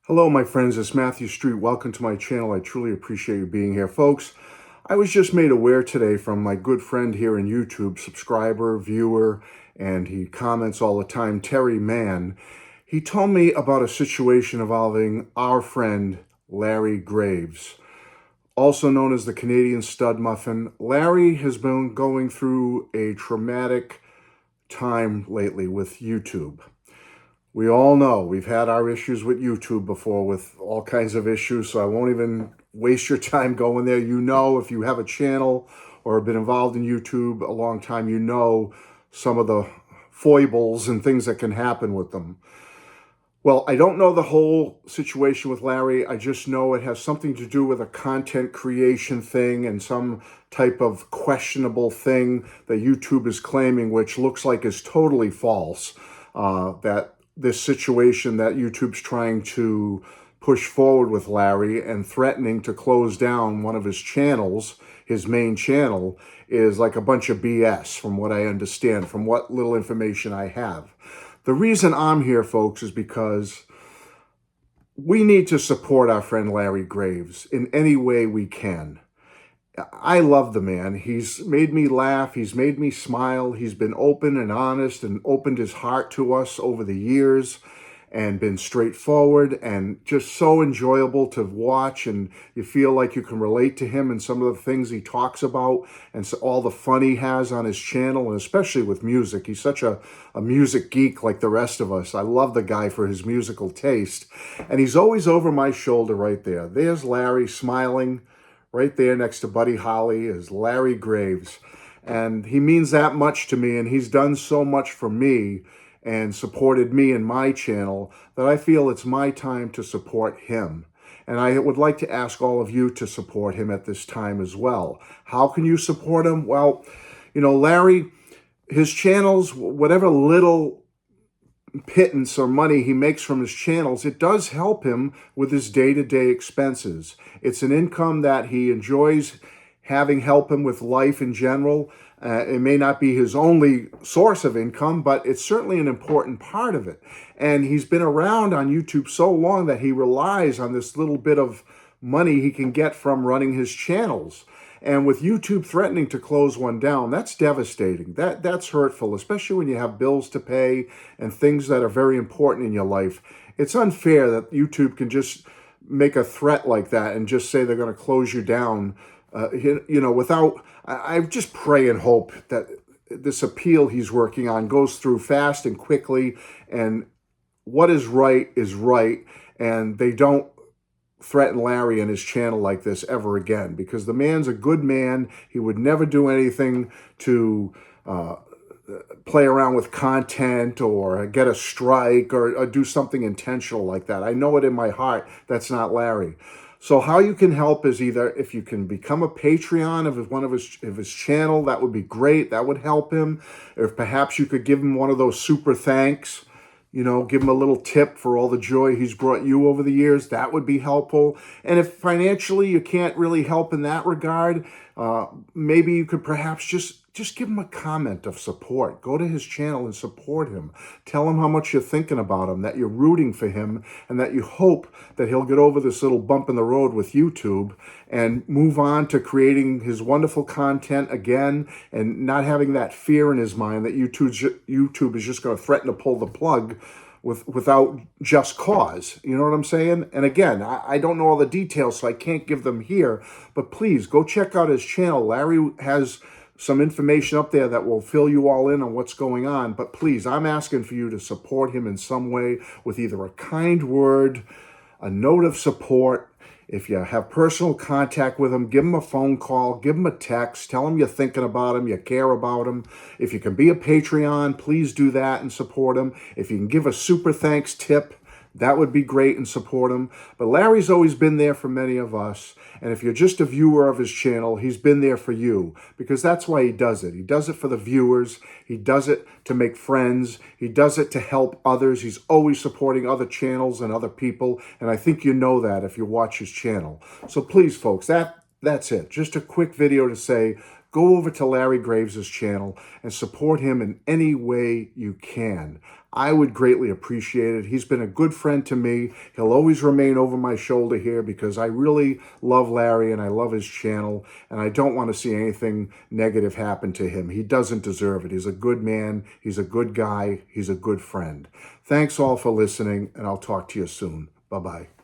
Hello, my friends. It's Matthew Street. Welcome to my channel. I truly appreciate you being here. Folks, I was just made aware today from my good friend here in YouTube, subscriber, viewer, and he comments all the time, Terry Mann. He told me about a situation involving our friend, Larry Graves, also known as the Canadian Stud Muffin. Larry has been going through a traumatic time lately with YouTube. We all know we've had our issues with YouTube before with all kinds of issues, so I won't even waste your time going there. You know, if you have a channel or have been involved in YouTube a long time, you know some of the foibles and things that can happen with them. Well, I don't know the whole situation with Larry. I just know it has something to do with a content creation thing and some type of questionable thing that YouTube is claiming, which looks like is totally false. That this situation that YouTube's trying to push forward with Larry and threatening to close down one of his channels, his main channel, is like a bunch of BS from what I understand, from what little information I have. The reason I'm here, folks, is because we need to support our friend Larry Graves in any way we can. I love the man. He's made me laugh. He's made me smile. He's been open and honest and opened his heart to us over the years and been straightforward and just so enjoyable to watch. And you feel like you can relate to him and some of the things he talks about and so all the fun he has on his channel, and especially with music. He's such a music geek like the rest of us. I love the guy for his musical taste. And he's always over my shoulder right there. There's Larry smiling. Right there next to Buddy Holly is Larry Graves. And he means that much to me, and he's done so much for me and supported me and my channel that I feel it's my time to support him. And I would like to ask all of you to support him at this time as well. How can you support him? Well, you know, Larry, his channels, whatever little pittance or money he makes from his channels, it does help him with his day-to-day expenses. It's an income that he enjoys having help him with life in general. It may not be his only source of income, but it's certainly an important part of it. And he's been around on YouTube so long that he relies on this little bit of money he can get from running his channels. And with YouTube threatening to close one down, that's devastating. That's hurtful, especially when you have bills to pay and things that are very important in your life. It's unfair that YouTube can just make a threat like that and just say they're going to close you down, without... I just pray and hope that this appeal he's working on goes through fast and quickly, and what is right, and they don't threaten Larry and his channel like this ever again, because the man's a good man. He would never do anything to play around with content or get a strike or do something intentional like that. I know it in my heart. That's not Larry. So how you can help is either if you can become a Patreon of one of his channel, that would be great. That would help him. If perhaps you could give him one of those super thanks, you know, give him a little tip for all the joy he's brought you over the years. That would be helpful. And if financially you can't really help in that regard, maybe you could perhaps just give him a comment of support. Go to his channel and support him. Tell him how much you're thinking about him, that you're rooting for him, and that you hope that he'll get over this little bump in the road with YouTube and move on to creating his wonderful content again and not having that fear in his mind that YouTube is just going to threaten to pull the plug without just cause. You know what I'm saying? And again, I don't know all the details, so I can't give them here, but please go check out his channel. Larry has some information up there that will fill you all in on what's going on. But please, I'm asking for you to support him in some way with either a kind word, a note of support. If you have personal contact with him, give him a phone call, give him a text, tell him you're thinking about him, you care about him. If you can be a Patreon, please do that and support him. If you can give a super thanks tip, that would be great, and support him. But Larry's always been there for many of us. And if you're just a viewer of his channel, he's been there for you, because that's why he does it. He does it for the viewers. He does it to make friends. He does it to help others. He's always supporting other channels and other people. And I think you know that if you watch his channel. So please, folks, that's it. Just a quick video to say, go over to Larry Graves' channel and support him in any way you can. I would greatly appreciate it. He's been a good friend to me. He'll always remain over my shoulder here because I really love Larry and I love his channel, and I don't want to see anything negative happen to him. He doesn't deserve it. He's a good man. He's a good guy. He's a good friend. Thanks all for listening, and I'll talk to you soon. Bye-bye.